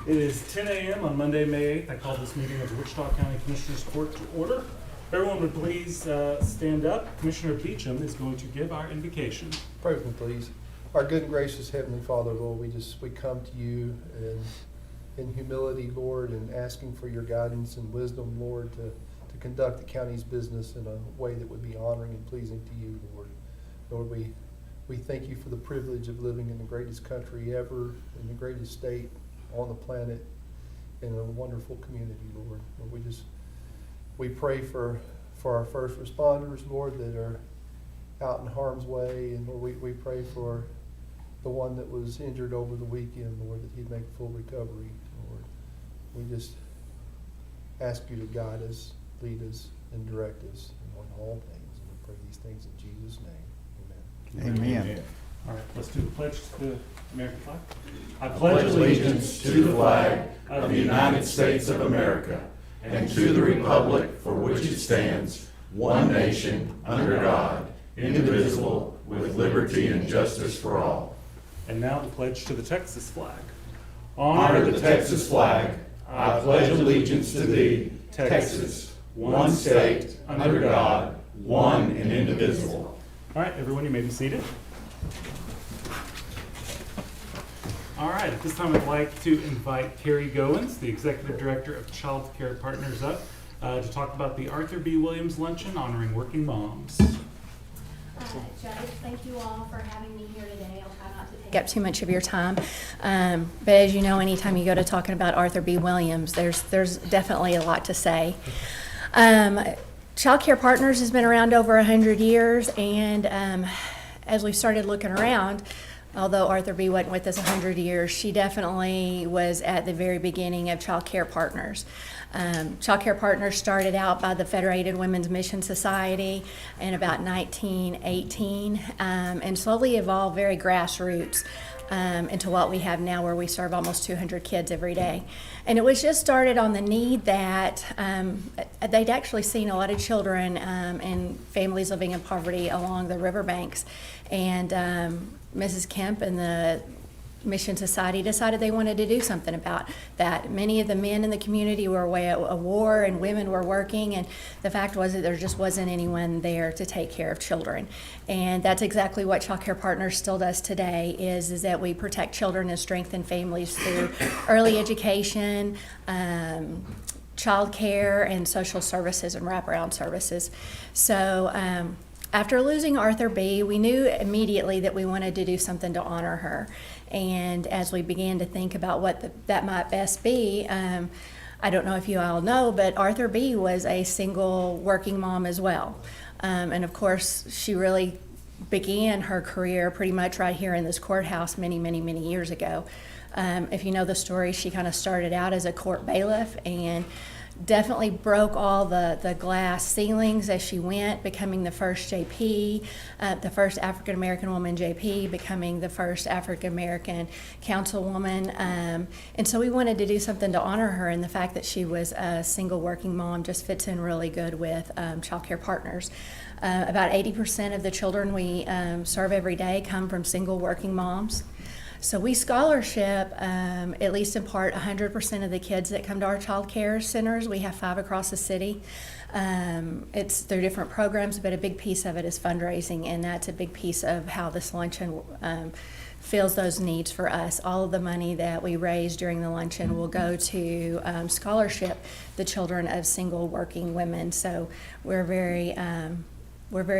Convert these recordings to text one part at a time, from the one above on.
It is 10 a.m. on Monday, May 8th. I call this meeting of the Wichita County Commissioners Court to order. Everyone would please stand up. Commissioner Beecham is going to give our invocation. Pray with me, please. Our good and gracious Heavenly Father, Lord, we come to you in humility, Lord, and asking for your guidance and wisdom, Lord, to conduct the county's business in a way that would be honoring and pleasing to you, Lord. Lord, we thank you for the privilege of living in the greatest country ever, in the greatest state on the planet, in a wonderful community, Lord. Lord, we pray for our first responders, Lord, that are out in harm's way, and Lord, we pray for the one that was injured over the weekend, Lord, that he'd make full recovery, Lord. We just ask you to guide us, lead us, and direct us in all things. And we pray these things in Jesus' name. Amen. Amen. All right, let's do the pledge to the American flag. I Pledge allegiance to the flag of the United States of America and to the republic for which it stands, one nation, under God, indivisible, with liberty and justice for all. And now the pledge to the Texas flag. Honor the Texas flag. I pledge allegiance to thee, Texas, one state, under God, one and indivisible. All right, everyone, you may be seated. All right, at this time I'd like to invite Carrie Goins, the Executive Director of Child Care Partners, up to talk about the Arthur B. Williams Luncheon honoring working moms. Judge, thank you all for having me here today. I'll try not to take up too much of your time. But as you know, anytime you go to talking about Arthur B. Williams, there's definitely a lot to say. Child Care Partners has been around over 100 years, and as we started looking around, although Arthur B. wasn't with us 100 years, she definitely was at the very beginning of Child Care Partners. Child Care Partners started out by the Federated Women's Mission Society in about 1918 and slowly evolved very grassroots into what we have now, where we serve almost 200 kids every day. And it was just started on the need that they'd actually seen a lot of children and families living in poverty along the riverbanks. And Mrs. Kemp and the Mission Society decided they wanted to do something about that. Many of the men in the community were away at a war and women were working, and the fact was that there just wasn't anyone there to take care of children. And that's exactly what Child Care Partners still does today, is that we protect children and strengthen families through early education, child care, and social services and wraparound services. So after losing Arthur B., we knew immediately that we wanted to do something to honor her. And as we began to think about what that might best be, I don't know if you all know, but Arthur B. was a single working mom as well. And of course, she really began her career pretty much right here in this courthouse many, many, many years ago. If you know the story, she kind of started out as a court bailiff and definitely broke all the glass ceilings as she went, becoming the first JP, the first African-American woman JP, becoming the first African-American councilwoman. And so we wanted to do something to honor her, and the fact that she was a single working mom just fits in really good with Child Care Partners. About 80% of the children we serve every day come from single working moms. So we scholarship, at least in part, 100% of the kids that come to our child care centers. We have 5 across the city. It's through different programs, but a big piece of it is fundraising, and that's a big piece of how this luncheon fills those needs for us. All of the money that we raise during the luncheon will go to scholarship the children of single working women. So we're very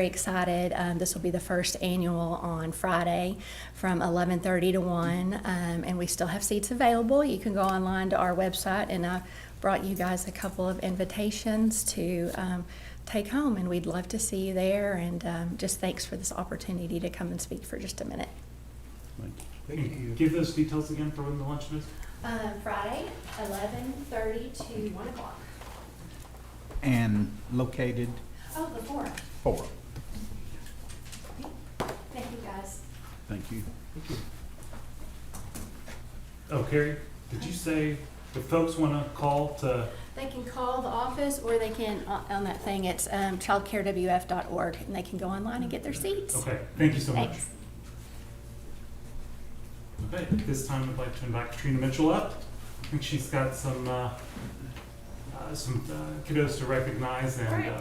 excited. This will be the first annual on Friday from 11:30 to 1, and we still have seats available. You can go online to our website, and I brought you guys a couple of invitations to take home, and we'd love to see you there, and just thanks for this opportunity to come and speak for just a minute. Thank you. Give those details again for when the luncheon is. Friday, 11:30 to 1 o'clock. And located? Oh, the forum. 4. Thank you, guys. Thank you. Oh, Carrie, did you say if folks want to call to? They can call the office, or they can, on that thing, it's childcarewf.org, and they can go online and get their seats. Okay, thank you so much. Thanks. Okay, at this time I'd like to invite Katrina Mitchell up. think she's got some kiddos to recognize and Great.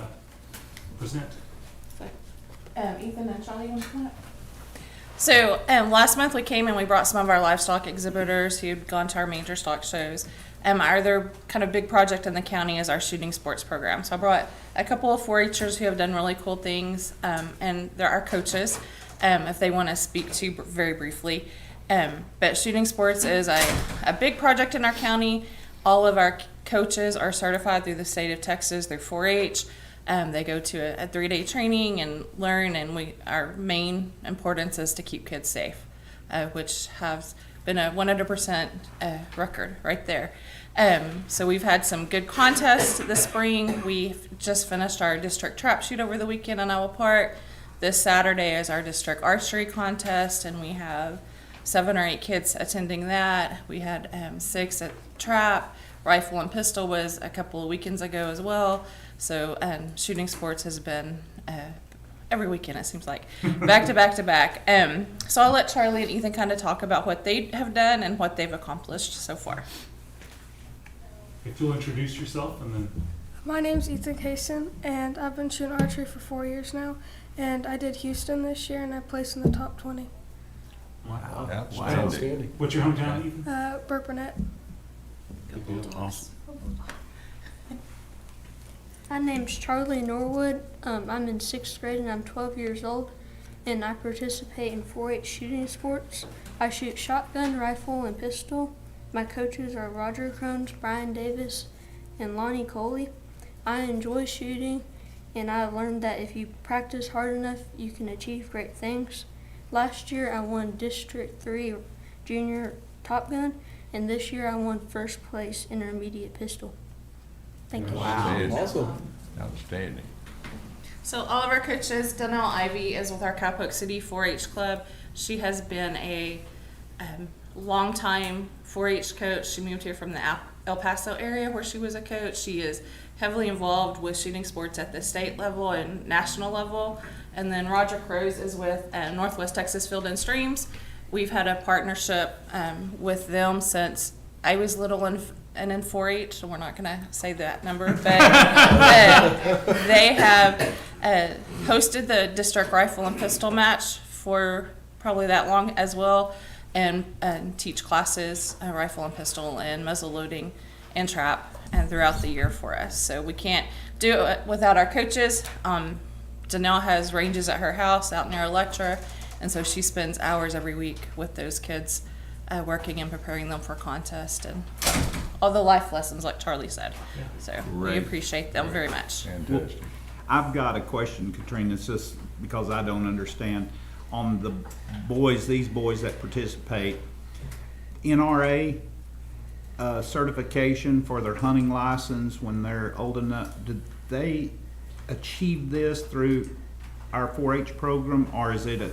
present. Ethan and Charlie, you want to come up? So last month we came and we brought some of our livestock exhibitors who'd gone to our major stock shows. Our other kind of big project in the county is our shooting sports program. So I brought a couple of 4-H'ers who have done really cool things, and they're our coaches, if they want to speak to very briefly. But shooting sports is a big project in our county. All of our coaches are certified through the state of Texas through 4-H. They go to a 3-day training and learn, and our main importance is to keep kids safe, which has been a 100% record right there. So we've had some good contests this spring. We've just finished our district trap shoot over the weekend in Iowa Park. This Saturday is our district archery contest, and we have 7 or 8 kids attending that. We had 6 at trap. Rifle and pistol was a couple of weekends ago as well. So shooting sports has been every weekend, it seems like, back to back to back. So I'll let Charlie and Ethan kind of talk about what they have done and what they've accomplished so far. If you'll introduce yourself and then. My name's Ethan Kaysen, and I've been shooting archery for 4 years now. And I did Houston this year, and I placed in the top 20. Wow. Outstanding. What's your hometown, Ethan? Burke Burnett. Awesome. My name's Charlie Norwood. I'm in 6th grade and I'm 12 years old, and I participate in 4-H shooting sports. I shoot shotgun, rifle, and pistol. My coaches are Roger Crones, Brian Davis, and Lonnie Coley. I enjoy shooting, and I've learned that if you practice hard enough, you can achieve great things. Last year I won District 3 Junior Top Gun, and this year I won 1st place intermediate pistol. Thank you. Wow. Awesome. Outstanding. So all of our coaches, Donnell Ivy is with our Cowpoke City 4-H club. She has been a long-time 4-H coach. She moved here from the El Paso area where she was a coach. She is heavily involved with shooting sports at the state level and national level. And then Roger Crows is with Northwest Texas Field and Streams. We've had a partnership with them since I was little and in 4-H, so we're not going to say that number, but they have hosted the district rifle and pistol match for probably that long as well, and teach classes, rifle and pistol and muzzle loading and trap and throughout the year for us. So we can't do it without our coaches. Danelle has ranges at her house out near Electra, and so she spends hours every week with those kids, working and preparing them for contest and all the life lessons like Charlie said. Yeah. So we Great. appreciate them very much. Fantastic. I've got a question, Katrina. It's just because I don't understand. On the boys, these boys that participate, NRA certification for their hunting license when they're old enough, did they achieve this through our 4-H program, or is it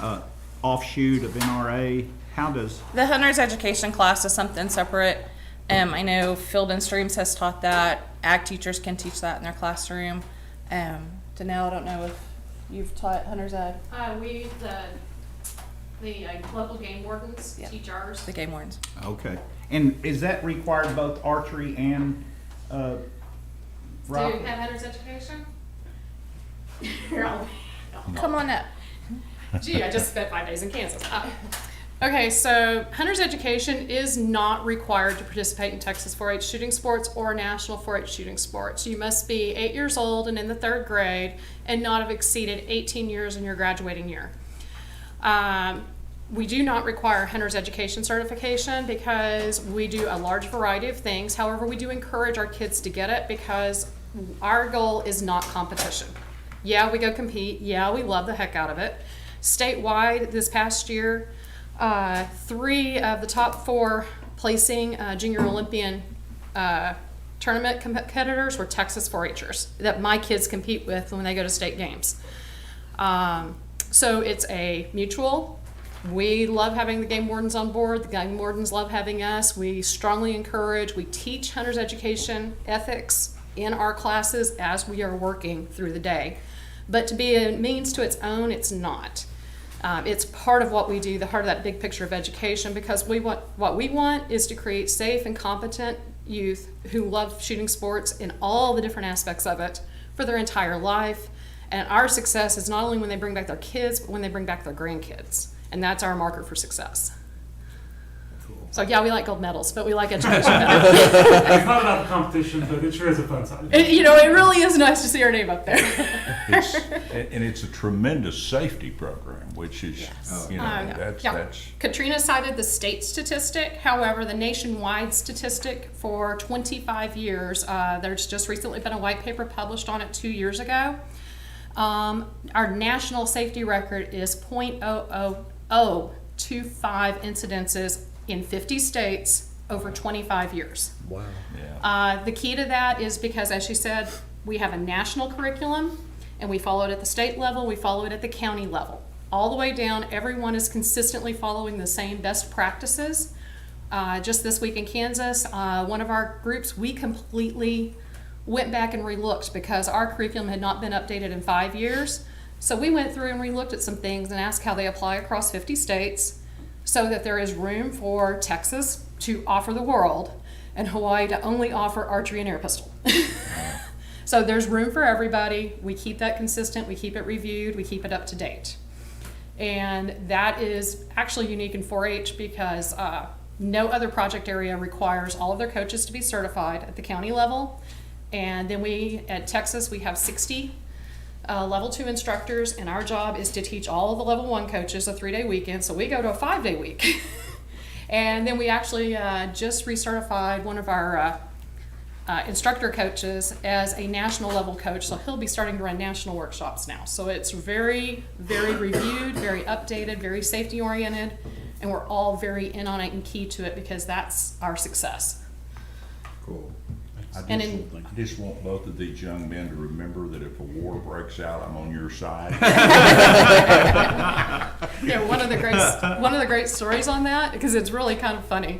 a offshoot of NRA? How does... The hunter's education class is something separate. I know Field and Streams has taught that. Ag teachers can teach that in their classroom. Danelle, I don't know if you've taught hunter's ed. The local game wardens Yeah. teach ours. The game wardens. Okay. And is that required both archery and Do rifle? you have hunter's education? Here, I'll- Come on up. Gee, I just spent 5 days in Kansas. Okay, so hunter's education is not required to participate in Texas 4-H shooting sports or national 4-H shooting sports. You must be 8 years old and in the 3rd grade and not have exceeded 18 years in your graduating year. We do not require hunter's education certification because we do a large variety of things. However, we do encourage our kids to get it because our goal is not competition. Yeah, we go compete. Yeah, we love the heck out of it. Statewide, this past year, 3 of the top 4 placing Junior Olympian tournament competitors were Texas 4-H'ers that my kids compete with when they go to state games. So it's a mutual. We love having the game wardens on board. The game wardens love having us. We strongly encourage, we teach hunter's education ethics in our classes as we are working through the day. But to be a means to its own, it's not. It's part of what we do, the heart of that big picture of education, because what we want is to create safe and competent youth who love shooting sports in all the different aspects of it for their entire life. And our success is not only when they bring back their kids, but when they bring back their grandkids. And that's our marker for success. So yeah, we like gold medals, but we like education. It's not about the competition, but it sure is a fun side. It really is nice to see our name up there. And it's a tremendous safety program, which is, that's. Katrina cited the state statistic. However, the nationwide statistic for 25 years, there's just recently been a white paper published on it 2 years ago. Our national safety record is 0.00025 incidences in 50 states over 25 years. Wow. Yeah. The key to that is because, as she said, we have a national curriculum, and we follow it at the state level, we follow it at the county level. All the way down, everyone is consistently following the same best practices. Just this week in Kansas, one of our groups, we completely went back and relooked because our curriculum had not been updated in 5 years. So we went through and relooked at some things and asked how they apply across 50 states, so that there is room for Texas to offer the world and Hawaii to only offer archery and air pistol. So there's room for everybody. We keep that consistent, we keep it reviewed, we keep it up to date. And that is actually unique in 4-H because no other project area requires all of their coaches to be certified at the county level. And then at Texas, we have 60 level 2 instructors, and our job is to teach all of the level 1 coaches a 3-day weekend, so we go to a 5-day week. And then we actually just recertified one of our instructor coaches as a national level coach, so he'll be starting to run national workshops now. So it's very, very reviewed, very updated, very safety oriented, and we're all very in on it and key to it because that's our success. Cool. I just want both of these young men to remember that if a war breaks out, I'm on your side. One of the great stories on that, because it's really kind of funny,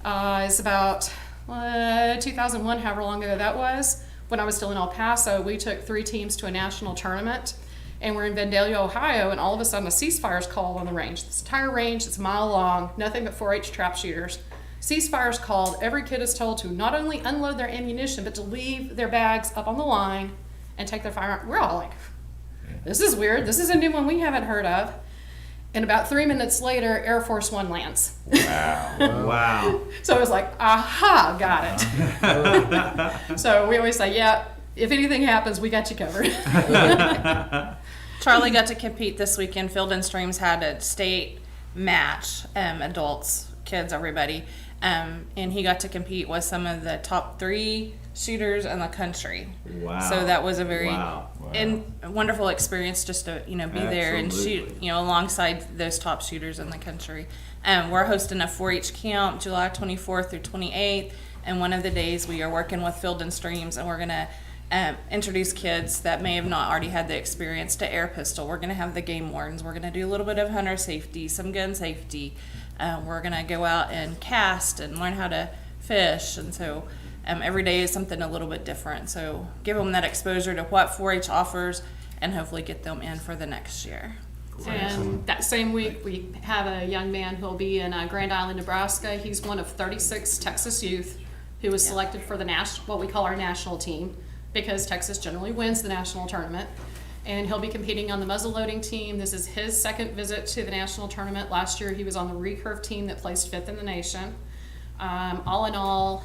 is about 2001, however long ago that was, when I was still in El Paso. We took 3 teams to a national tournament, and we're in Vandalia, Ohio, and all of a sudden a ceasefire's called on the range. This entire range, it's a mile long, nothing but 4-H trap shooters. Ceasefire's called. Every kid is told to not only unload their ammunition, but to leave their bags up on the line and take their firearm. We're all like, this is weird. This is a new one we haven't heard of. And about 3 minutes later, Air Force One lands. Wow. Wow. So it was like, aha, got it. So we always say, yeah, if anything happens, we got you covered. Charlie got to compete this weekend. Field and Streams had a state match, adults, kids, everybody. And he got to compete with some of the top 3 shooters in the country. Wow. So that was a very Wow. wonderful experience just to be there and shoot alongside those top shooters in the country. We're hosting a 4-H camp July 24th through 28th, and one of the days we are working with Field and Streams, and we're going to introduce kids that may have not already had the experience to air pistol. We're going to have the game wardens. We're going to do a little bit of hunter safety, some gun safety. We're going to go out and cast and learn how to fish, and so every day is something a little bit different. So give them that exposure to what 4-H offers and hopefully get them in for the next year. And that same week, we have a young man who'll be in Grand Island, Nebraska. He's one of 36 Texas youth who was selected for the what we call our national team, because Texas generally wins the national tournament. And he'll be competing on the muzzleloading team. This is his second visit to the national tournament. Last year, he was on the recurve team that placed 5th in the nation. All in all,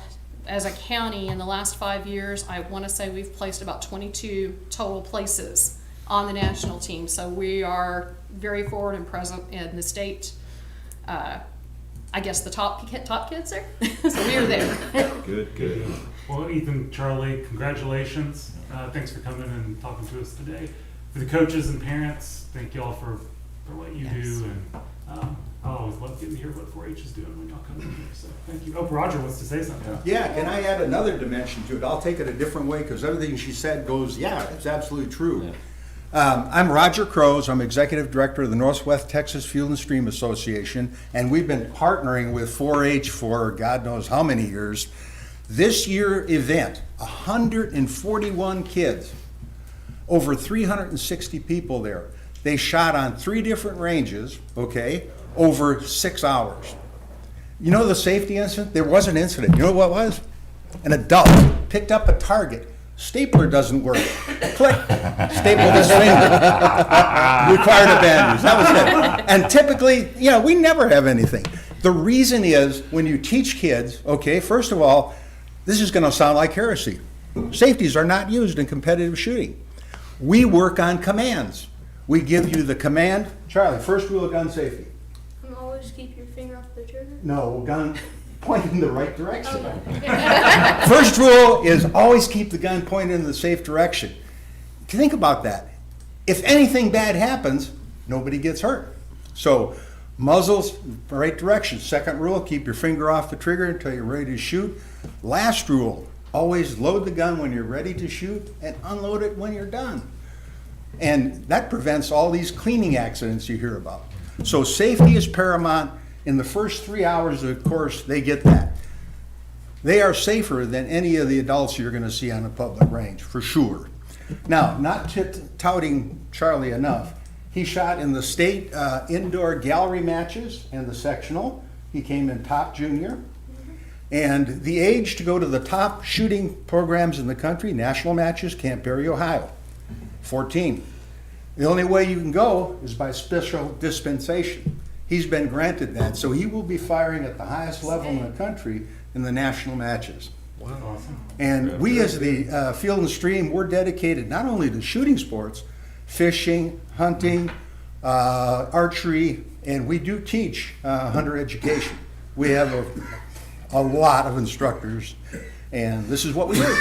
as a county, in the last 5 years, I want to say we've placed about 22 total places on the national team. So we are very forward and present in the state. I guess the top kids there. So we are there. Good. Well, Ethan, Charlie, congratulations. Thanks for coming and talking to us today. For the coaches and parents, thank you all for what you do. And I always love getting to hear what 4-H is doing when y'all come in here. So thank you. Oh, Roger wants to say something. Yeah, can I add another dimension to it? I'll take it a different way because everything she said goes, yeah, it's absolutely true. Yeah. I'm Roger Crows. I'm Executive Director of the Northwest Texas Field and Stream Association, and we've been partnering with 4-H for God knows how many years. This year event, 141 kids, over 360 people there. They shot on 3 different ranges, okay, over 6 hours. You know the safety incident? There was an incident. You know what it was? An adult picked up a target. Stapler doesn't work. Click. Stapled his finger. Required a bandage. That was it. And typically, we never have anything. The reason is when you teach kids, okay, first of all, this is going to sound like heresy. Safeties are not used in competitive shooting. We work on commands. We give you the command. Charlie, first rule of gun safety. Always keep your finger off the trigger. No, gun pointing in the right direction. First rule is always keep the gun pointed in the safe direction. Think about that. If anything bad happens, nobody gets hurt. So muzzles, the right direction. Second rule, keep your finger off the trigger until you're ready to shoot. Last rule, always load the gun when you're ready to shoot and unload it when you're done. And that prevents all these cleaning accidents you hear about. So safety is paramount. In the first 3 hours of the course, they get that. They are safer than any of the adults you're going to see on a public range, for sure. Now, not touting Charlie enough, he shot in the state indoor gallery matches and the sectional. He came in top junior. And the age to go to the top shooting programs in the country, national matches, Camp Perry, Ohio, 14. The only way you can go is by special dispensation. He's been granted that, so he will be firing at the highest level in the country in the national matches. Wow. Awesome. And we as the Field and Stream, we're dedicated not only to shooting sports, fishing, hunting, archery, and we do teach hunter education. We have a lot of instructors, and this is what we do.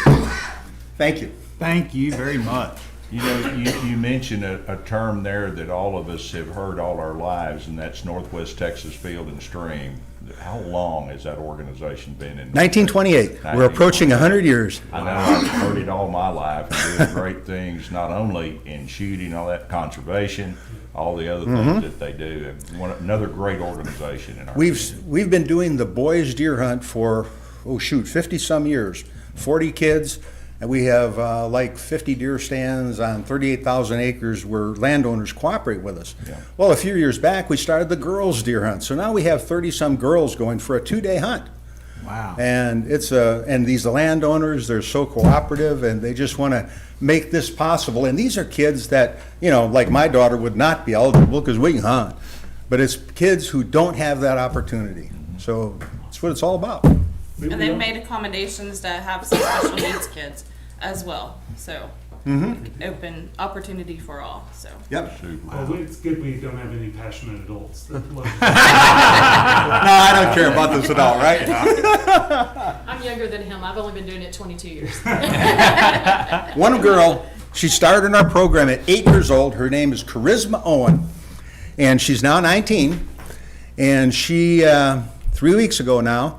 Thank you. Thank you very much. You mentioned a term there that all of us have heard all our lives, and that's Northwest Texas Field and Stream. How long has that organization been in? 1928. We're approaching 100 years. I know, I've heard it all my life, and doing great things, not only in shooting, all that conservation, all the other things that they do. Another great organization in our community. We've been doing the boys deer hunt for, 50-some years, 40 kids. And we have like 50 deer stands on 38,000 acres where landowners cooperate with us. Yeah. Well, a few years back, we started the girls deer hunt. So now we have 30-some girls going for a 2-day hunt. Wow. And and these landowners, they're so cooperative, and they just want to make this possible. And these are kids that, like my daughter would not be eligible because we can hunt. But it's kids who don't have that opportunity. So that's what it's all about. And they've made accommodations to have some special needs kids as well. So open opportunity for all. So Yep. Well, it's good we don't have any passionate adults. That love No, I don't care about this at all, right? I'm younger than him. I've only been doing it 22 years. One girl, she started in our program at 8 years old. Her name is Charisma Owen, and she's now 19. And she, 3 weeks ago now,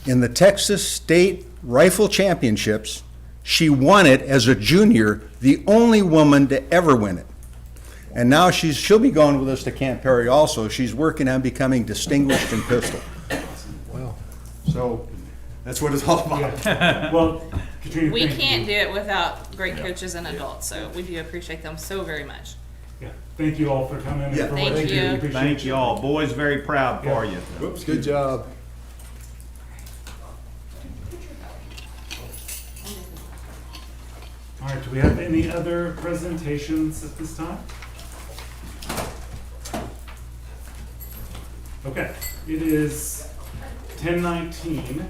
in the Texas State Rifle Championships, she won it as a junior, the only woman to ever win it. And now she'll be going with us to Camp Perry also. She's working on becoming distinguished in pistol. Wow. So that's what it's all about. Yeah. Well, Katrina, we thank can't you. do it without great coaches and adults. So we do appreciate them so very much. Yeah. Thank you all for coming and Yeah. for Thank what you do. you. We appreciate Thank you all. Boys, very proud for you. Whoops, good job. All right, do we have any other presentations at this time? Okay, it is 10:19.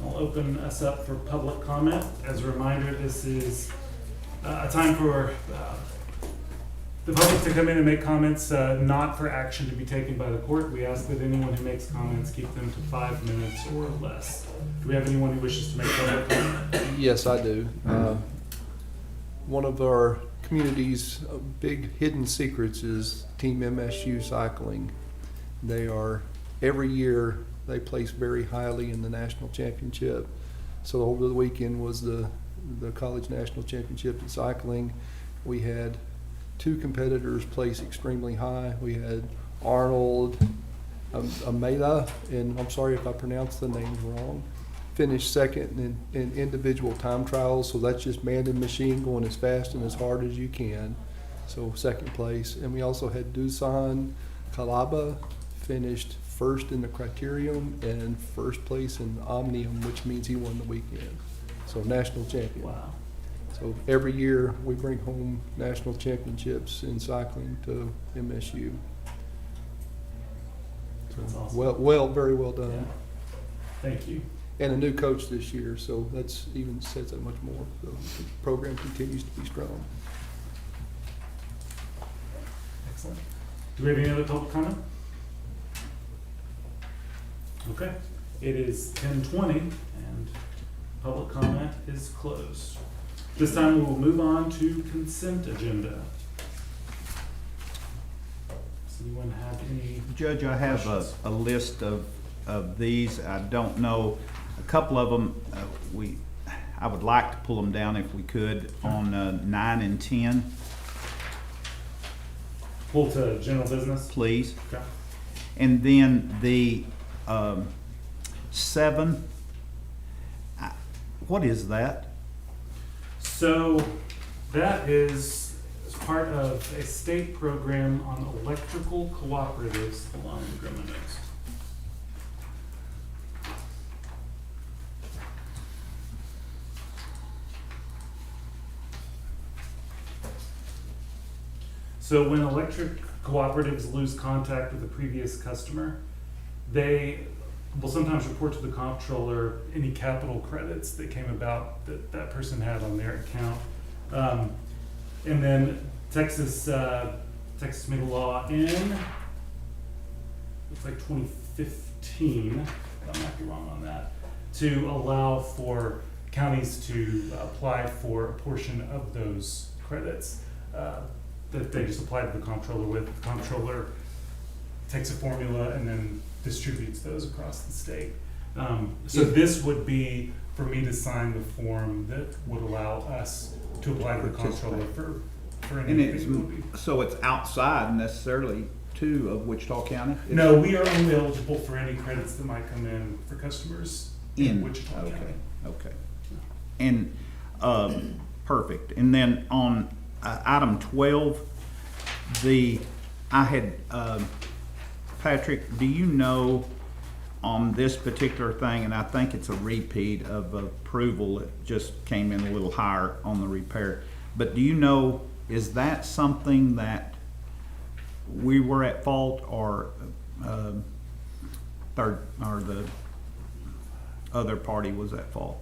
I'll open us up for public comment. As a reminder, this is a time for the public to come in and make comments, not for action to be taken by the court. We ask that anyone who makes comments keep them to 5 minutes or less. Do we have anyone who wishes to make public comment? Yes, I do. One of our community's big hidden secrets is Team MSU Cycling. They are, every year, they place very highly in the national championship. So over the weekend was the college national championship in cycling. We had 2 competitors place extremely high. We had Arnold Amela, and I'm sorry if I pronounced the names wrong, finished second in individual time trials. So that's just man and machine going as fast and as hard as you can. so second place. And we also had Dusan Kalaba finished first in the criterium and first place in omnium, which means he won the weekend. So national champion. Wow. So every year we bring home national championships in cycling to MSU. That's awesome. Well, very well Yeah. done. Thank you. And a new coach this year, so that's even says that much more. So the program continues to be strong. Excellent. Do we have any other public comment? Okay, it is 10:20 and public comment is closed. This time we will move on to consent agenda. Does anyone have any? Judge, I have Questions? a list of these. I don't know, a couple of them, I would like to pull them down if we could on 9 and 10, Pull to general business? please. Okay. And then the 7, what is that? So that is part of a state program on electrical cooperatives. Hold on, let me grab my notes. So when electric cooperatives lose contact with a previous customer, they will sometimes report to the comptroller any capital credits that came about that that person had on their account. And then Texas made a law in, looks like 2015, I might be wrong on that, to allow for counties to apply for a portion of those credits that they just apply to the comptroller with. The comptroller takes a formula and then distributes those across the state. So this would be for me to sign the form that would allow us to apply to the comptroller for And anything it's, that would be. so it's outside necessarily too of Wichita County? No, we are only eligible for any credits that might come in for customers in Wichita County. Okay. And, perfect. And then on item 12, Patrick, do you know on this particular thing, and I think it's a repeat of approval, it just came in a little higher on the repair, but do you know, is that something that we were at fault or the other party was at fault?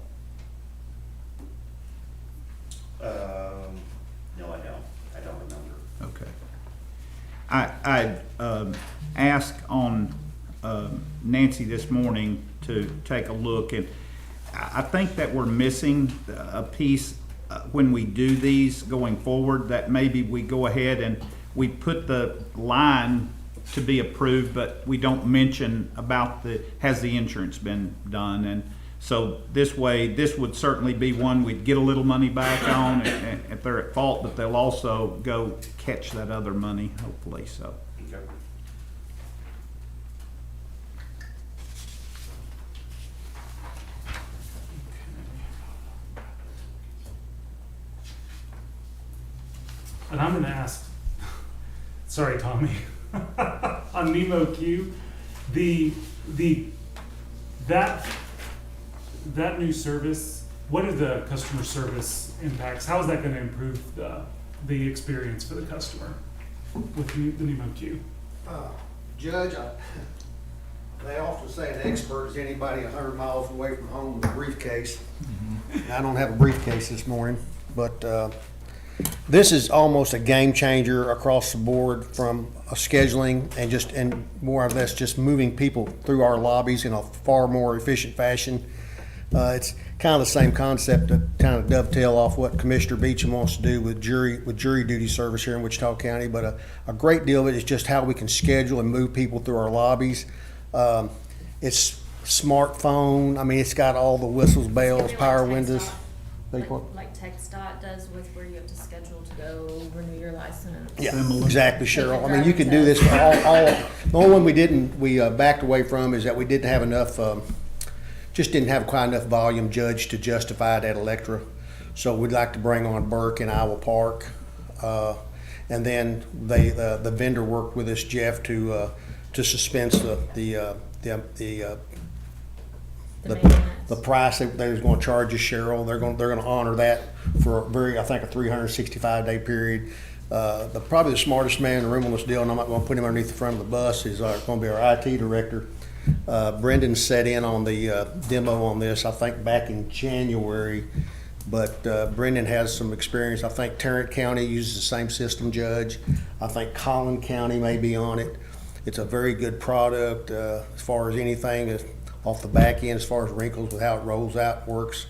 No, I don't remember. Okay. I asked on Nancy this morning to take a look, and I think that we're missing a piece when we do these going forward, that maybe we go ahead and we put the line to be approved, but we don't mention about has the insurance been done? And so this way, this would certainly be one we'd get a little money back on if they're at fault, but they'll also go catch that other money, hopefully, so. Okay. And I'm gonna ask, sorry, Tommy, on Nemo Q, that new service, what are the customer service impacts? How is that gonna improve the experience for the customer with the Nemo Q? Judge, they often say an expert is anybody 100 miles away from home with a briefcase. I don't have a briefcase this morning, but this is almost a game changer across the board from a scheduling and more or less just moving people through our lobbies in a far more efficient fashion. It's kind of the same concept to kind of dovetail off what Commissioner Beecham wants to do with jury duty service here in Wichita County, but a great deal of it is just how we can schedule and move people through our lobbies. It's smartphone, I mean, it's got all the whistles, bells, power windows. Like TxDOT does with where you have to schedule to go renew your license. Yeah, exactly, Cheryl. I mean, you can do this all, the only one we backed away from is that we didn't have enough, just didn't have quite enough volume, Judge, to justify it at Electra. So we'd like to bring on Burke and Iowa Park. And then the vendor worked with us, Jeff, to suspend the price that they was going to charge us, Cheryl. They're going to honor that for I think a 365-day period. Probably the smartest man in the room on this deal, and I'm not going to put him underneath the front of the bus, is going to be our IT director. Brendan set in on the demo on this, I think, back in January. But Brendan has some experience. I think Tarrant County uses the same system, Judge. I think Collin County may be on it. It's a very good product as far as anything off the back end, as far as wrinkles with how it rolls out works.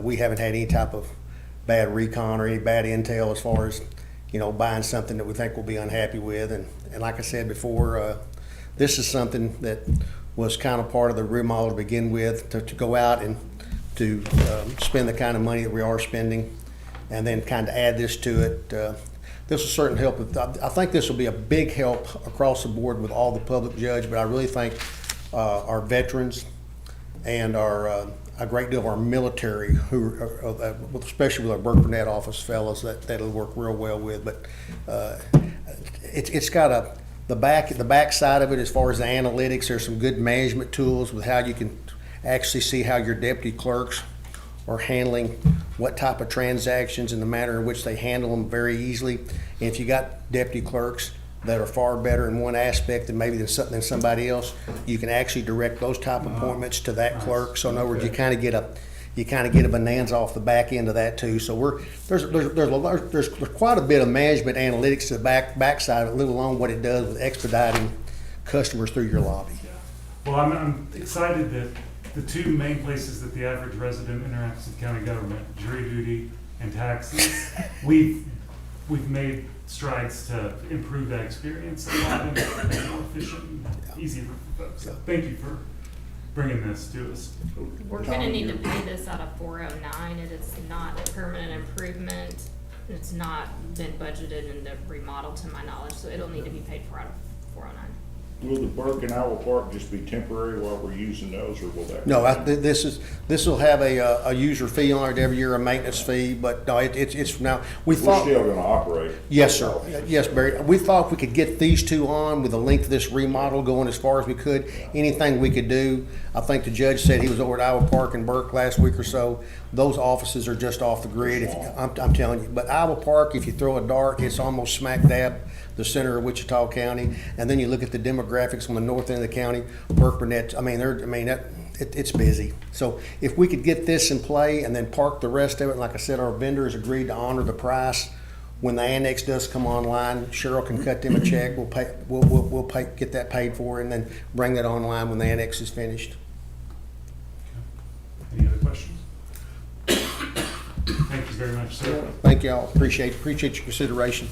We haven't had any type of bad recon or any bad intel as far as, buying something that we think we'll be unhappy with. And like I said before, this is something that was kind of part of the remodel to begin with, to go out and to spend the kind of money that we are spending, and then kind of add this to it. This will certainly help. I think this will be a big help across the board with all the public, Judge, but I really think our veterans and a great deal of our military, especially with our Burke Burnett office fellows, that'll work real well with. But it's got the back side of it, as far as the analytics, there's some good management tools with how you can actually see how your deputy clerks are handling what type of transactions and the manner in which they handle them very easily. And if you got deputy clerks that are far better in one aspect than maybe than somebody else, you can actually direct those type of appointments to that clerk. So in other words, you kind of get a bonanza off the back end of that too. So there's quite a bit of management analytics to the backside of it, let alone what it does with expediting customers through your lobby. Well, I'm excited that the two main places that the average resident interacts with county government, jury duty and taxes, we've made strides to improve that experience a lot and make it more efficient and easier for folks. So thank you for bringing this to us. We're gonna need to pay this out of 409. It is not a permanent improvement. It's not been budgeted in the remodel to my knowledge, so it'll need to be paid for out of 409. Will the Burke and Owl Park just be temporary while we're using those, or will that? No, this will have a user fee on it every year, a maintenance fee, but no, it's now, We're still gonna operate. Yes, sir. Yes, Barry. We thought we could get these two on with the length of this remodel going as far as we could. Anything we could do. I think the judge said he was over at Iowa Park and Burke last week or so. Those offices are just off the grid. I'm telling you. But Iowa Park, if you throw a dart, it's almost smack dab the center of Wichita County. And then you look at the demographics on the north end of the county, Burke Burnett. It's busy. So if we could get this in play and then park the rest of it, like I said, our vendors agreed to honor the price. When the annex does come online, Cheryl can cut them a check. We'll get that paid for, and then bring that online when the annex is finished. Any other questions? Thank you very much, sir. Thank y'all. Appreciate your consideration.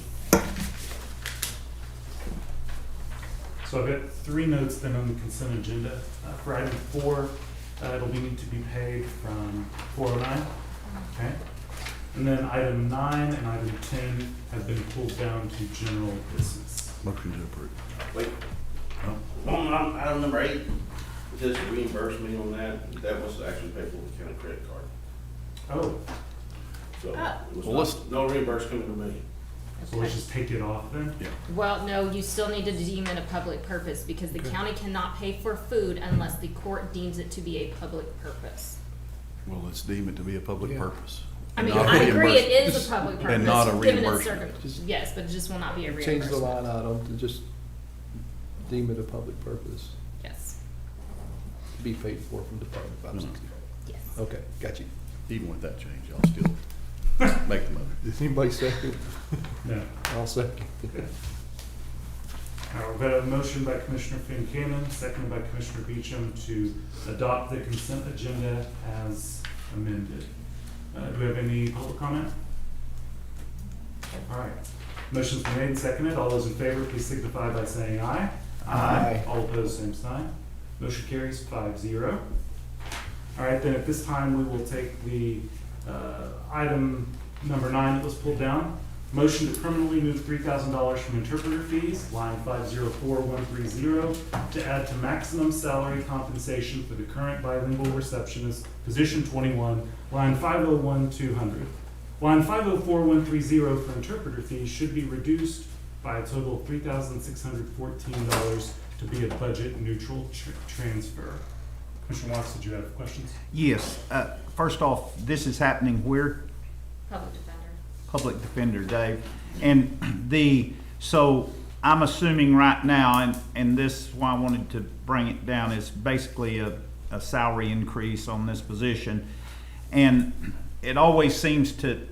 So I've got 3 notes then on the consent agenda. For item 4, it'll need to be paid from 409. Okay. And then item 9 and item 10 have been pulled down to general business. Motion to approve. Wait, on item number 8, it says reimburse me on that. That was actually paid for with county credit card. Oh, So it Well, was no reimburse coming to me. so let's just take it off then? Yeah. Well, no, you still need to deem it a public purpose because the county cannot pay for food unless the court deems it to be a public purpose. Well, let's deem it to be a public purpose. I mean, Not a I agree it reimbursement. is a public purpose. And not a given its reimbursement. Yes, but it just will not be a Change reimbursement. the line item to just deem it a public purpose, Yes, be paid for from Department 560. yes. Okay, got you. Even with that change, I'll still make the motion. Does anybody second? No. I'll second. All right, we've got a motion by Commissioner Fincannon, seconded by Commissioner Beecham to adopt the consent agenda as amended. Do we have any public comment? All right. Motion's been made and seconded. All those in favor, please signify by saying aye. Aye. All opposed, same sign. Motion carries 5-0. All right, then at this time, we will take the item number 9 that was pulled down. Motion to permanently move $3,000 from interpreter fees, line 504130, to add to maximum salary compensation for the current bilingual receptionist, position 21, line 501200. Line 504130 for interpreter fees should be reduced by a total of $3,614 to be a budget neutral transfer. Commissioner Watts, did you have questions? Yes, first off, this is happening where? Public defender. Public Defender, Dave. And so I'm assuming right now, and this is why I wanted to bring it down, is basically a salary increase on this position. And it always seems to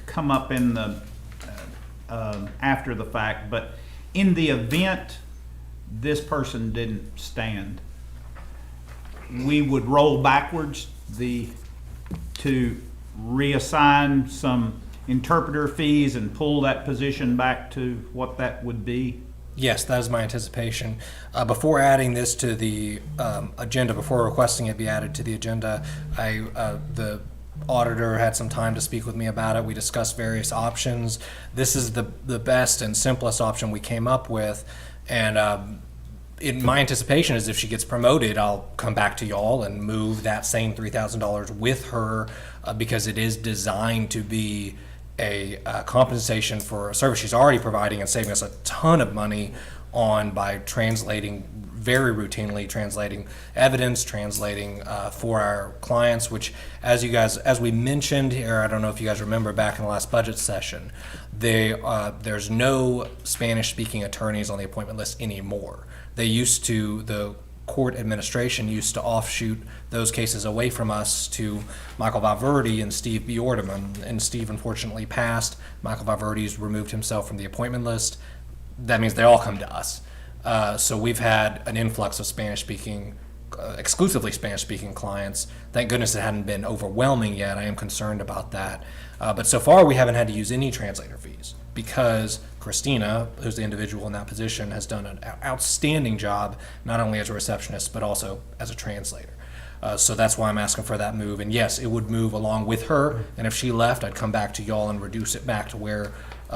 come up in the, after the fact, but in the event this person didn't stand, we would roll backwards to reassign some interpreter fees and pull that position back to what that would be? Yes, that is my anticipation. Before adding this to the agenda, before requesting it be added to the agenda, the auditor had some time to speak with me about it. We discussed various options. This is the best and simplest option we came up with, and my anticipation is if she gets promoted, I'll come back to y'all and move that same $3,000 with her because it is designed to be a compensation for a service she's already providing and saving us a ton of money on by translating, very routinely translating evidence, translating for our clients, which as we mentioned here, I don't know if you guys remember back in the last budget session, there's no Spanish-speaking attorneys on the appointment list anymore. The court administration used to offshoot those cases away from us to Michael Valverde and Steve Bjordeman, and Steve unfortunately passed. Michael Valverde's removed himself from the appointment list. That means they all come to us. So we've had an influx of Spanish-speaking, exclusively Spanish-speaking clients. Thank goodness it hadn't been overwhelming yet. I am concerned about that. But so far we haven't had to use any translator fees because Christina, who's the individual in that position, has done an outstanding job, not only as a receptionist, but also as a translator. So that's why I'm asking for that move. And yes, it would move along with her. And if she left, I'd come back to y'all and reduce it back to where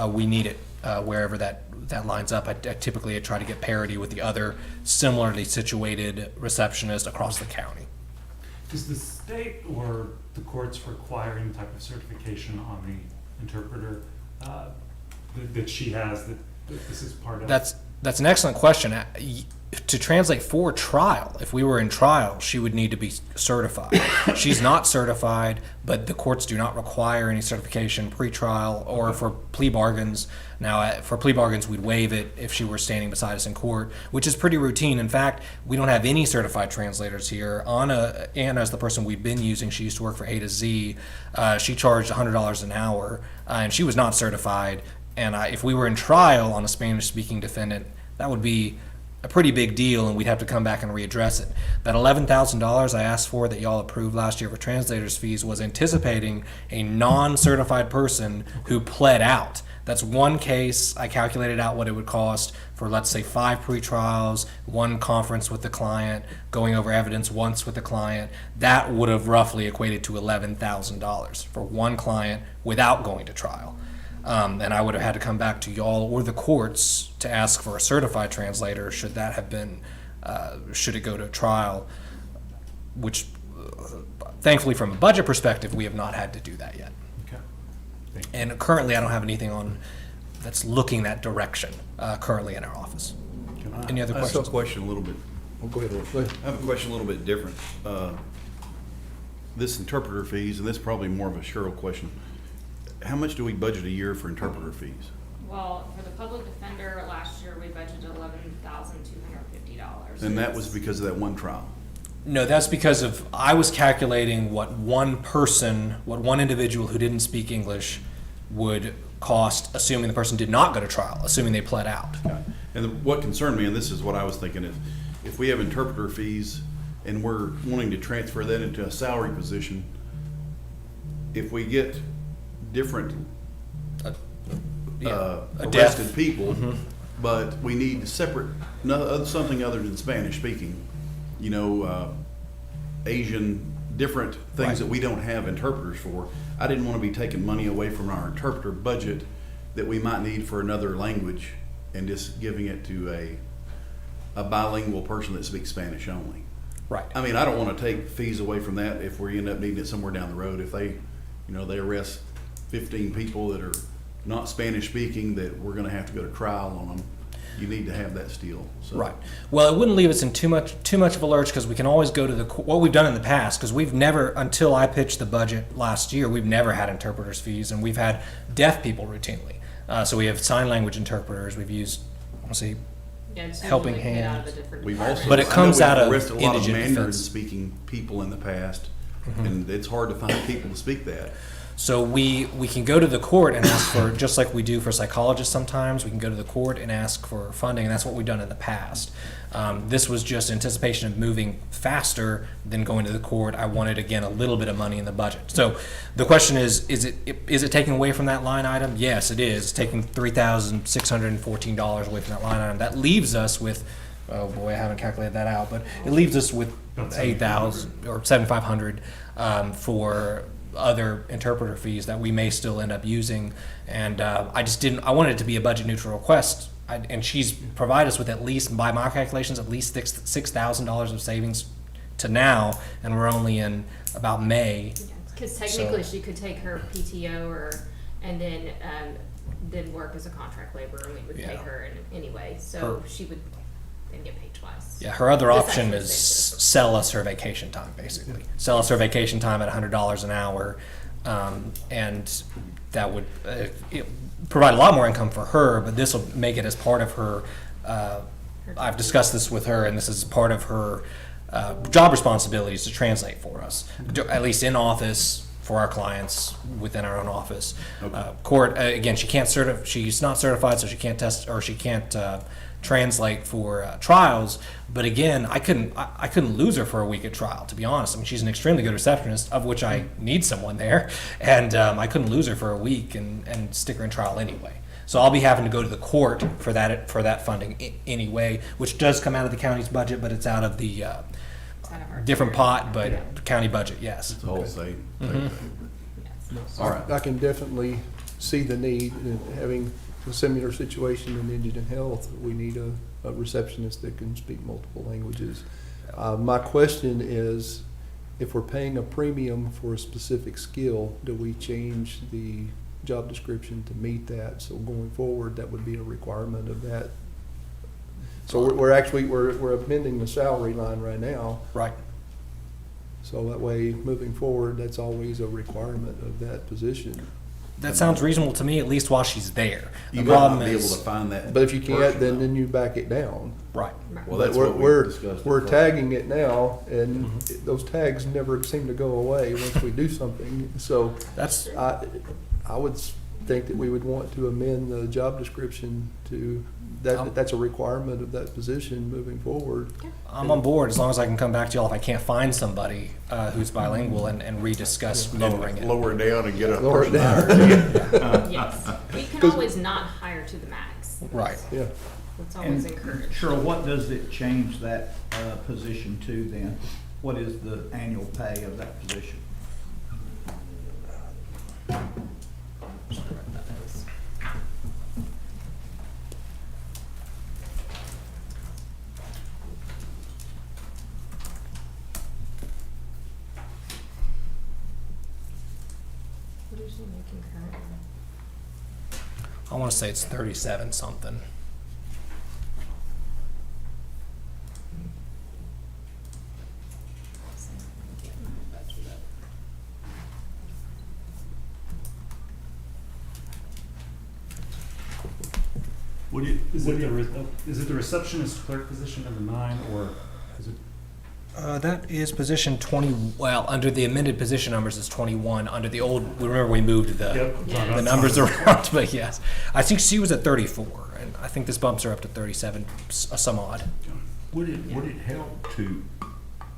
we need it, wherever that lines up. I typically try to get parity with the other similarly situated receptionists across the county. Does the state or the courts require any type of certification on the interpreter that she has, that this is part of? That's an excellent question. To translate for trial, if we were in trial, she would need to be certified. She's not certified, but the courts do not require any certification pre-trial or for plea bargains. Now, for plea bargains, we'd waive it if she were standing beside us in court, which is pretty routine. In fact, we don't have any certified translators here. Anna is the person we've been using. She used to work for A to Z. She charged $100 an hour, and she was not certified. And if we were in trial on a Spanish-speaking defendant, that would be a pretty big deal, and we'd have to come back and readdress it. That $11,000 I asked for that y'all approved last year for translators fees was anticipating a non-certified person who pled out. That's one case. I calculated out what it would cost for, let's say, 5 pre-trials, 1 conference with the client, going over evidence once with the client. That would have roughly equated to $11,000 for one client without going to trial. And I would have had to come back to y'all or the courts to ask for a certified translator should that have been, should it go to trial, which thankfully from a budget perspective, we have not had to do that yet. Okay. And currently I don't have anything on that's looking that direction currently in our office. Any other I have questions? a question a little bit. Oh, go ahead. Go ahead. I have a question a little bit different. This interpreter fees, and this is probably more of a Cheryl question. How much do we budget a year for interpreter fees? Well, for the public defender, last year we budgeted $11,250. And that was because of that one trial. No, that's because of, I was calculating what one individual who didn't speak English would cost, assuming the person did not go to trial, assuming they pled out. Okay. And what concerned me, and this is what I was thinking, if we have interpreter fees and we're wanting to transfer that into a salary position, if we get different arrested people, but we need separate, something other than Spanish speaking, Asian, different things that we don't have interpreters for. I didn't want to be taking money away from our interpreter budget that we might need for another language and just giving it to a bilingual person that speaks Spanish only. Right. I mean, I don't want to take fees away from that if we end up needing it somewhere down the road. If they, they arrest 15 people that are not Spanish speaking that we're gonna have to go to trial on them. You need to have that still, so. Right. Well, it wouldn't leave us in too much of a lurch because we can always go to what we've done in the past, because we've never, until I pitched the budget last year, we've never had interpreters fees, and we've had deaf people routinely. So we have sign language interpreters. We've used, let's see, Yeah, it's Helping usually paid out of Hands. a different We've department. also. But it comes I know out of we've arrested a lot of indigent Mandarin defense. speaking people in the past, Mm-hmm. and it's hard to find people to speak that. So we can go to the court and ask for, just like we do for psychologists sometimes, we can go to the court and ask for funding, and that's what we've done in the past. This was just anticipation of moving faster than going to the court. I wanted, again, a little bit of money in the budget. So the question is it taking away from that line item? Yes, it is. It's taking $3,614 away from that line item. That leaves us with, oh boy, I haven't calculated that out, but it leaves us with $8,000 or $7,500 for other interpreter fees that we may still end up using. And I wanted it to be a budget neutral request. And she's provided us with at least, by my calculations, at least $6,000 of savings to now, and we're only in about May. Because technically she could take her PTO and then work as a contract laborer, and we would pay Yeah. her anyway. So she would then get paid twice. Yeah, her other This option actually is saves sell us her vacation time, basically. Sell us her vacation time at $100 an hour, and that would provide a lot more income for her, but this will make it as part of her, I've discussed this with her, and this is part of her job responsibilities to translate for us, at least in office for our clients within our own office. Court, again, she's not certified, so she can't test, or she can't translate for trials. But again, I couldn't lose her for a week at trial, to be honest. I mean, she's an extremely good receptionist, of which I need someone there, and I couldn't lose her for a week and stick her in trial anyway. So I'll be having to go to the court for that funding anyway, which does come out of the county's budget, but it's out of the different pot, but county budget, yes. It's a whole thing. Yes. All right. I can definitely see the need in having a similar situation in indigent health. We need a receptionist that can speak multiple languages. My question is, if we're paying a premium for a specific skill, do we change the job description to meet that? So going forward, that would be a requirement of that. So we're amending the salary line right now. Right. So that way, moving forward, that's always a requirement of that position. That sounds reasonable to me, at least while she's there. You The might problem not be able is, to find that. But if you can't, person, then you back it down. right. Well, that's We're- what we we're- discussed. We're before. tagging it now, and those tags never seem to go away once we do something. So That's I would think that we would want to amend the job description to, that's a requirement of that position moving forward. I'm on board as long as I can come back to y'all if I can't find somebody who's bilingual and rediscuss lowering it. Lower it down and get a Lower it person down. hired. Yes. We can always not hire to the max. Right. Yeah. It's always And encouraged. Cheryl, what does it change that position to then? What is the annual pay of that position? What is she making currently? I want to say it's 37 something. Is it the receptionist clerk position in the 9, or is it? That is position 20. Well, under the amended position numbers, it's 21. Under the old, remember we moved the numbers around, but yes, I think she was at 34, and I think this bumps her up to 37, some odd. Would it help to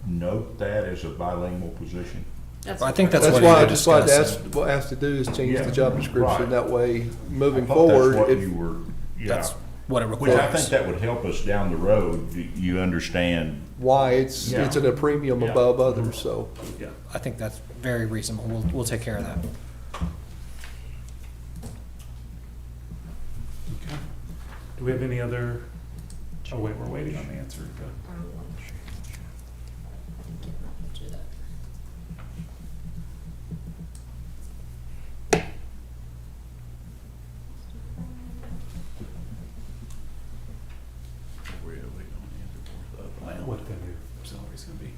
note that as a bilingual position? I think that's That's what why you're just what discussing. I asked to do is change Yeah, the job description. right. That way, moving I thought forward, that's what if you were, yeah. That's what it Which I requires. think that would help us down the road. You understand? why it's Yeah. at a premium Yeah. above others. So Yeah. I think that's very reasonable. We'll take care of that. Okay. Do we have any other? Oh wait, we're waiting on the answer. salary's gonna be.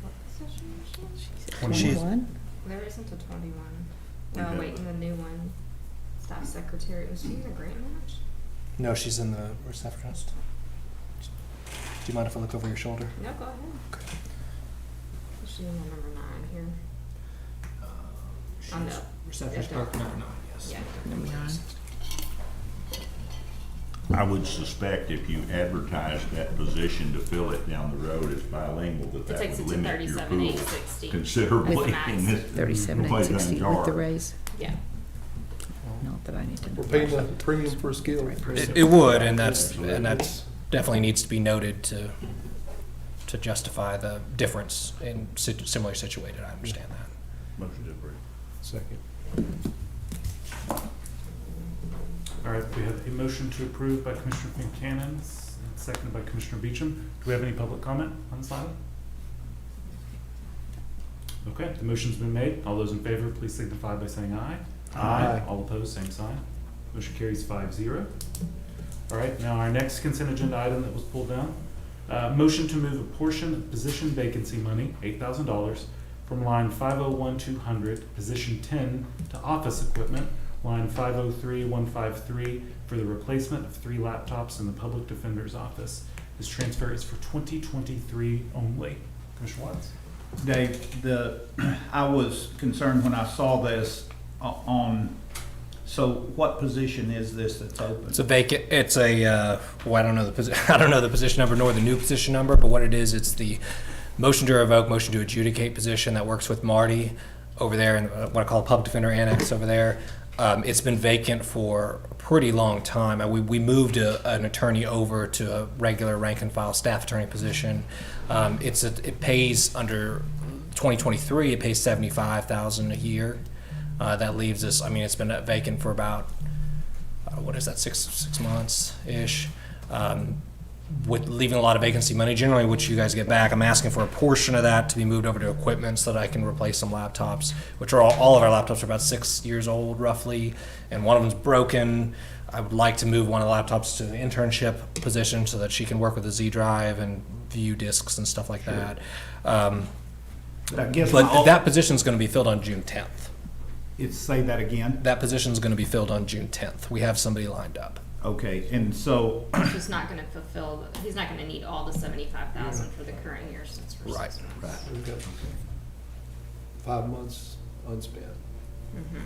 What position is she? 21? There isn't a 21. Well, waiting the new one. Staff secretary. Was she in the grant match? No, she's in the receptionist. Do you mind if I look over your shoulder? No, go ahead. She's in the number 9 here. On the Receptionist yeah, clerk, number 9, yes. Yeah. Number 9. I would suspect if you advertised that position to fill it down the road as bilingual, It that takes would it to limit your 37,860. pool considerably. With the max. in this 37,860 with the uncharged. raise. Yeah. Not that I need to know. We're paying the premium for skill. It would, and that's definitely needs to be noted to justify the difference in similarly situated. I understand that. Motion to approve. Second. All right, we have a motion to approve by Commissioner Buchanan, and seconded by Commissioner Beecham. Do we have any public comment on this item? Okay, the motion's been made. All those in favor, please signify by saying aye. Aye. All opposed, same sign. Motion carries 5-0. All right, now our next consent agenda item that was pulled down. Motion to move a portion of position vacancy money, $8,000, from line 501-200, position 10, to office equipment, line 503-153, for the replacement of 3 laptops in the public defender's office. This transfer is for 2023 only. Commissioner Watts? Dave, I was concerned when I saw this on, so what position is this that's open? It's a vacant. It's a. Well, I don't know the position. I don't know the position number nor the new position number. But what it is, it's the motion to revoke, motion to adjudicate position that works with Marty over there in what I call public defender annex over there. It's been vacant for a pretty long time. We moved an attorney over to a regular rank and file staff attorney position. It pays under 2023. It pays $75,000 a year. That leaves us. I mean, it's been vacant for about what is that, six months ish. With leaving a lot of vacancy money, generally, which you guys get back, I'm asking for a portion of that to be moved over to equipment so that I can replace some laptops, which are all of our laptops are about 6 years old roughly, and one of them's broken. I would like to move one of the laptops to the internship position so that she can work with the Z drive and view discs and stuff like that. I guess But that position is going to be filled on June 10th. Say that again. That position is going to be filled on June 10th. We have somebody lined up. Okay, and so He's not going to fulfill. He's not going to need all the 75,000 for the current year since we're Right. 6 months. We've got 5 months unspent. Mm-hmm.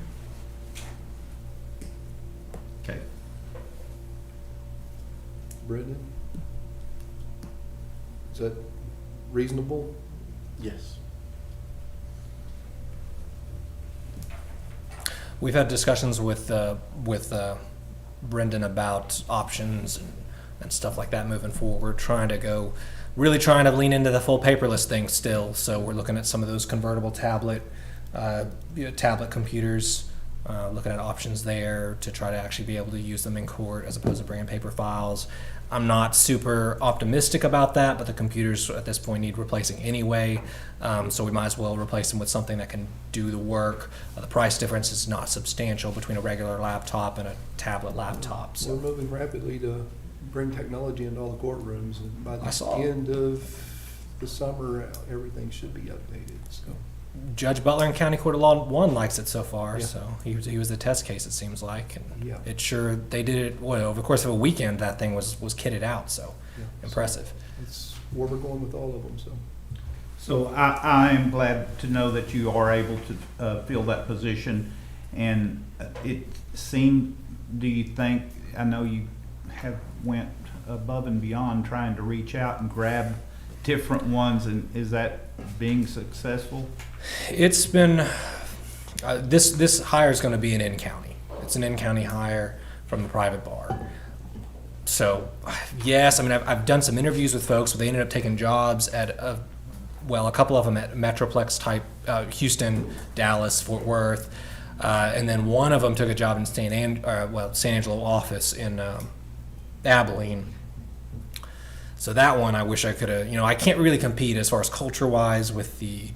okay. Brendan? Is that reasonable? Yes. We've had discussions with Brendan about options and stuff like that moving forward. Really trying to lean into the full paperless thing still. So we're looking at some of those convertible tablet computers, looking at options there to try to actually be able to use them in court as opposed to bringing paper files. I'm not super optimistic about that, but the computers at this point need replacing anyway, so we might as well replace them with something that can do the work. The price difference is not substantial between a regular laptop and a tablet laptop. We're moving rapidly to bring technology into all the courtrooms, and by the end of the summer, everything should be updated, so. Judge Butler in County Court of Law 1 likes it so far, Yeah. so he was the test case, it seems like. And Yeah. they did it, over the course of a weekend, that thing was kitted out, so Yeah. impressive. It's where we're going with all of them, so. So I am glad to know that you are able to fill that position, and it seemed, do you think, I know you have went above and beyond trying to reach out and grab different ones, and is that being successful? It's been, this hire is going to be an in-county. It's an in-county hire from the private bar. So, yes, I mean, I've done some interviews with folks, but they ended up taking jobs at, a couple of them at Metroplex type, Houston, Dallas, Fort Worth, and then one of them took a job in San Angelo office in Abilene. So that one, I wish I could have, I can't really compete as far as culture-wise with the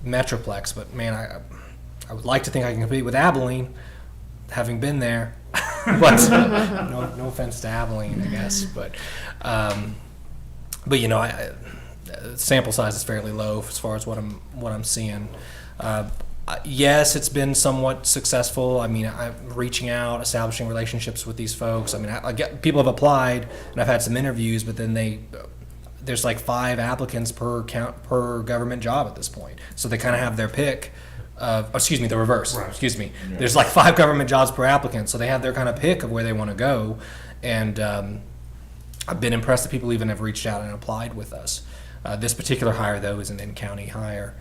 Metroplex, but man, I would like to think I can compete with Abilene, having been there. but no offense to Abilene, I guess, but you know, sample size is fairly low as far as what I'm seeing. Yes, it's been somewhat successful. I mean, I'm reaching out, establishing relationships with these folks. I mean, I get people have applied, and I've had some interviews, but then there's like 5 applicants per government job at this point. So they kind of have their pick. Excuse me, the reverse. Right. Excuse me. Yeah. There's like 5 government jobs per applicant, so they have their kind of pick of where they want to go. And I've been impressed that people even have reached out and applied with us. This particular hire, though, is an in-county hire.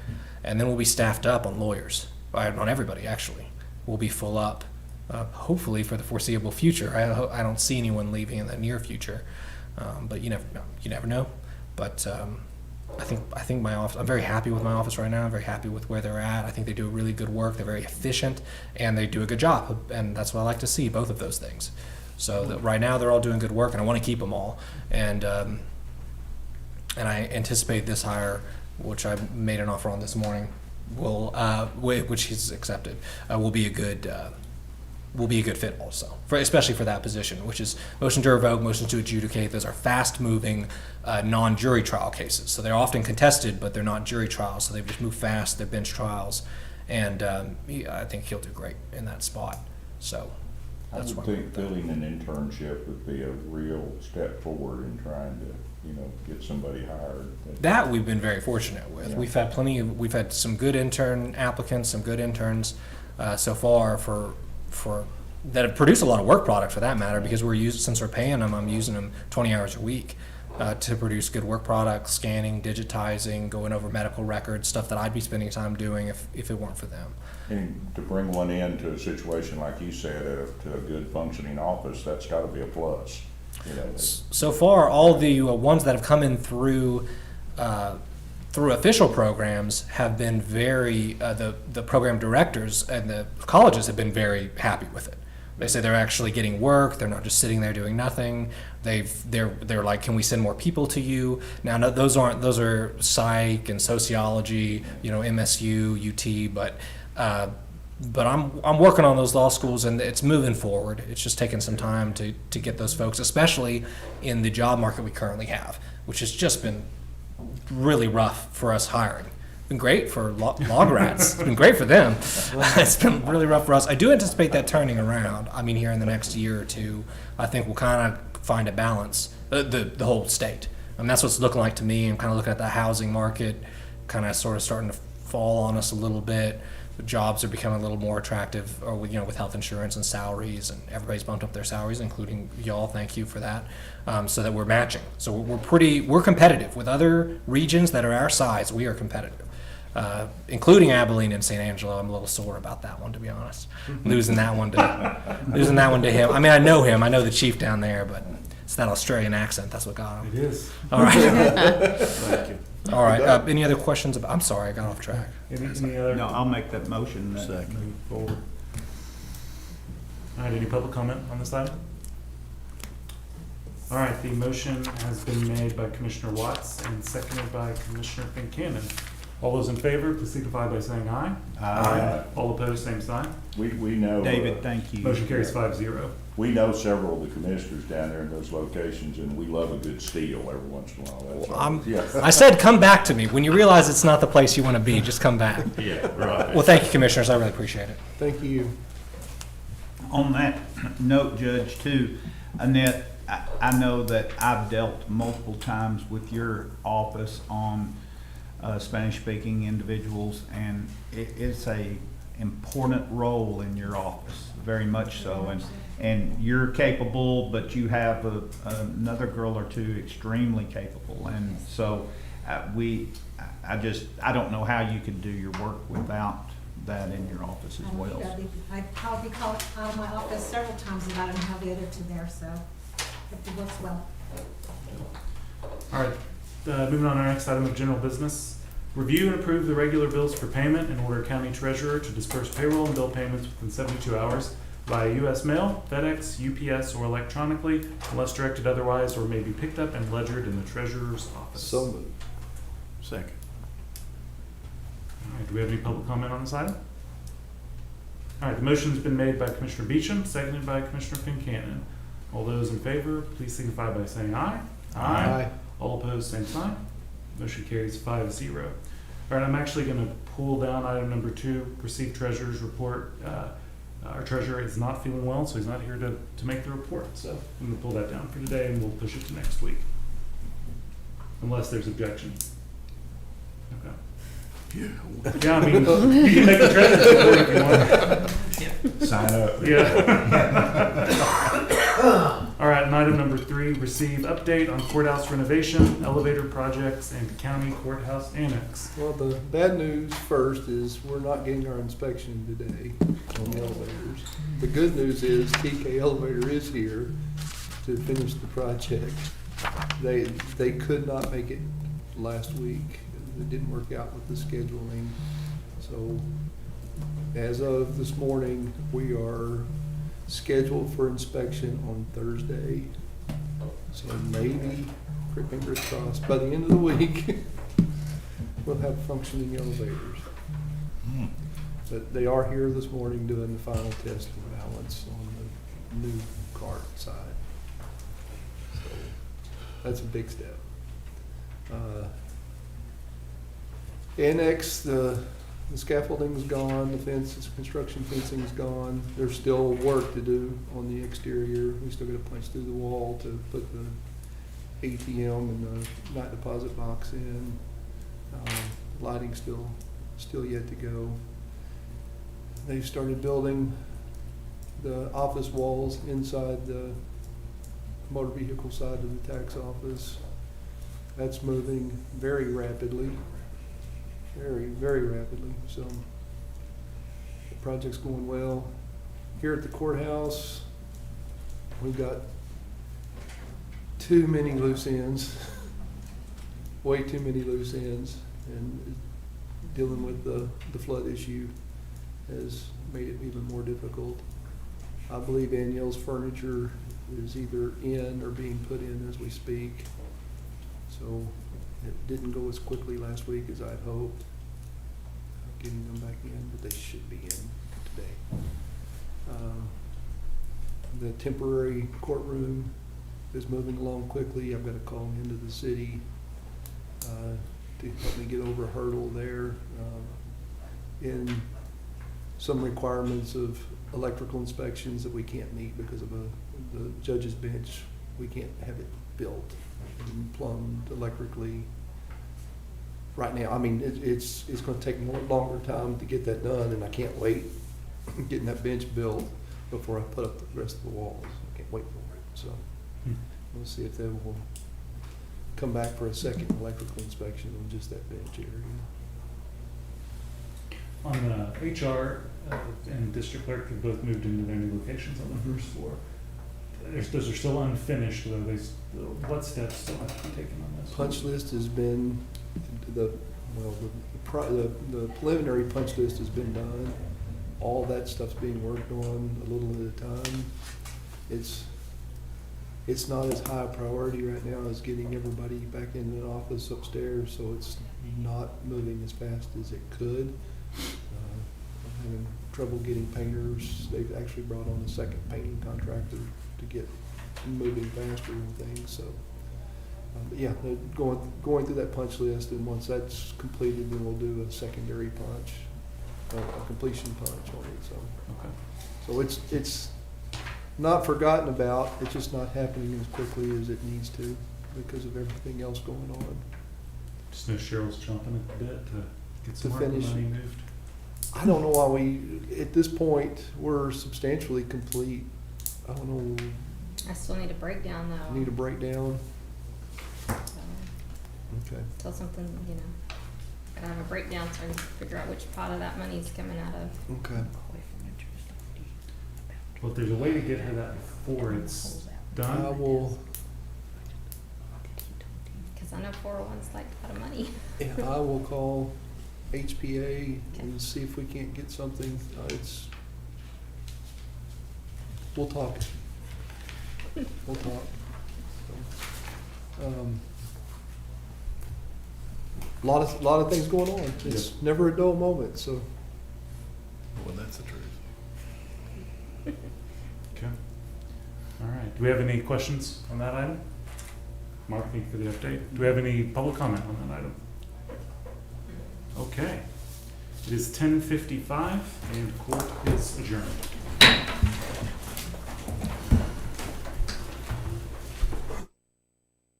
And then we'll be staffed up on lawyers, on everybody, actually. We'll be full up, hopefully for the foreseeable future. I don't see anyone leaving in the near future, but you never know. But I think my office, I'm very happy with my office right now. I'm very happy with where they're at. I think they do really good work. They're very efficient, and they do a good job. And that's what I like to see, both of those things. So right now they're all doing good work, and I want to keep them all. And I anticipate this hire, which I made an offer on this morning, which he's accepted, will be a good fit also, especially for that position, which is motion to revoke, motion to adjudicate. Those are fast-moving, non-jury trial cases. So they're often contested, but they're not jury trials. So they just move fast. They're bench trials, and I think he'll do great in that spot. So that's I would think filling an internship would be a real step forward in trying to, get somebody hired. That we've been very fortunate with. Yeah. We've had some good intern applicants, some good interns so far for that have produced a lot of work product for that matter, because since we're paying them, I'm using them 20 hours a week to produce good work product, scanning, digitizing, going over medical records, stuff that I'd be spending time doing if it weren't for them. And to bring one into a situation like you said, to a good functioning office, that's got to be a plus. So far, all the ones that have come in through official programs have been very, the program directors and the colleges have been very happy with it. They say they're actually getting work. They're not just sitting there doing nothing. They're like, can we send more people to you? Now, no, those are psych and sociology, MSU, UT, but I'm working on those law schools, and it's moving forward. It's just taking some time to get those folks, especially in the job market we currently have, which has just been really rough for us hiring. It's been great for law grads. It's been great for them. It's been really rough for us. I do anticipate that turning around. I mean, here in the next year or two, I think we'll kind of find a balance, the whole state. And that's what it's looking like to me. I'm kind of looking at the housing market, kind of sort of starting to fall on us a little bit. The jobs are becoming a little more attractive, or with health insurance and salaries, and everybody's bumped up their salaries, including y'all. Thank you for that. So that we're matching. So we're competitive with other regions that are our size. We are competitive, including Abilene and San Angelo. I'm a little sore about that one, to be honest. Losing that one to him. I mean, I know him. I know the chief down there, but it's that Australian accent. That's what got him. It is. All right. Thank you. All right. Any other questions? I'm sorry, I got off track. Any other? No, I'll make that motion. Second. Move forward. All right, any public comment on this item? All right, the motion has been made by Commissioner Watts and seconded by Commissioner Fincannon. All those in favor, please signify by saying aye. Aye. All opposed, same sign. We know. David, thank you. Motion carries 5-0. We know several of the commissioners down there in those locations, and we love a good steal every once in a while. That's all. Yeah. I said come back to me. When you realize it's not the place you want to be, just come back. Yeah, right. Well, thank you, Commissioners. I really appreciate it. Thank you. On that note, Judge, too, Annette, I know that I've dealt multiple times with your office on Spanish-speaking individuals, and it's a important role in your office, very much so. And you're capable, but you have another girl or two extremely capable, and so I don't know how you could do your work without that in your office as well. I've probably called out of my office several times and I don't have the other two there, so it works well. All right, moving on to our next item of general business. Review and approve the regular bills for payment and order county treasurer to disperse payroll and bill payments within 72 hours via U.S. mail, FedEx, UPS, or electronically, unless directed otherwise, or may be picked up and ledgered in the treasurer's office. So moved. Second. All right, do we have any public comment on this item? All right, the motion's been made by Commissioner Beecham, seconded by Commissioner Fincannon. All those in favor, please signify by saying aye. Aye. All opposed, same sign. Motion carries 5-0. All right, I'm actually going to pull down item number 2, receive treasurer's report. Our treasurer is not feeling well, so he's not here to make the report. So I'm going to pull that down for today, and we'll push it to next week, unless there's objection. Okay. Yeah, I mean, you can make the treasurer's report if you want. Sign up. Yeah. All right, and item number 3, receive update on courthouse renovation, elevator projects, and county courthouse annex. Well, the bad news first is we're not getting our inspection today on the elevators. The good news is TK Elevator is here to finish the project. They could not make it last week. It didn't work out with the scheduling. So as of this morning, we are scheduled for inspection on Thursday. So maybe, fingers crossed, by the end of the week, we'll have functioning elevators. But they are here this morning doing the final test and balance on the new cart side. So that's a big step. Annex, the scaffolding's gone, the construction fencing's gone. There's still work to do on the exterior. We still gotta punch through the wall to put the ATM and the night deposit box in. Lighting's still yet to go. They've started building the office walls inside the motor vehicle side of the tax office. That's moving very rapidly. Very, very rapidly. So the project's going well. Here at the courthouse, we've got too many loose ends, way too many loose ends, and dealing with the flood issue has made it even more difficult. I believe Danielle's furniture is either in or being put in as we speak. So it didn't go as quickly last week as I'd hoped, getting them back in, but they should be in today. The temporary courtroom is moving along quickly. I've got to call into the city to help me get over a hurdle there. In some requirements of electrical inspections that we can't meet because of the judge's bench, we can't have it built and plumbed electrically right now. I mean, it's going to take more longer time to get that done, and I can't wait getting that bench built before I put up the rest of the walls. I can't wait for it. So we'll see if they will come back for a second electrical inspection on just that bench area. On HR and district clerk have both moved into their new locations on the first floor. Those are still unfinished, though. What steps still have to be taken on this? Punch list has been, the preliminary punch list has been done. All that stuff's being worked on a little at a time. It's not as high a priority right now as getting everybody back in the office upstairs, so it's not moving as fast as it could. I'm having trouble getting painters. They've actually brought on a second painting contractor to get moving faster and things. So, but yeah, they're going through that punch list, and once that's completed, then we'll do a secondary punch, a completion punch on it. So, okay. So it's not forgotten about. It's just not happening as quickly as it needs to because of everything else going on. Just know Cheryl's chomping at the bit to get some To more finish. money moved. I don't know why at this point, we're substantially complete. I don't know, I still need a breakdown though. need a breakdown. So, Okay. Till something, gotta have a breakdown so I can figure out which pot of that money's coming out of. Okay. Well, if there's a way to get her that before it's done. I will, Cause I know 401's like a lot of money. I will call HPA and see if we can't get something. We'll talk. We'll talk. Lot of things going on. It's never a dull moment, so. Well, that's the truth. Do we have any questions on that item? Mark, thank you for the update. Do we have any public comment on that item? Okay. It is 10:55 and court is adjourned.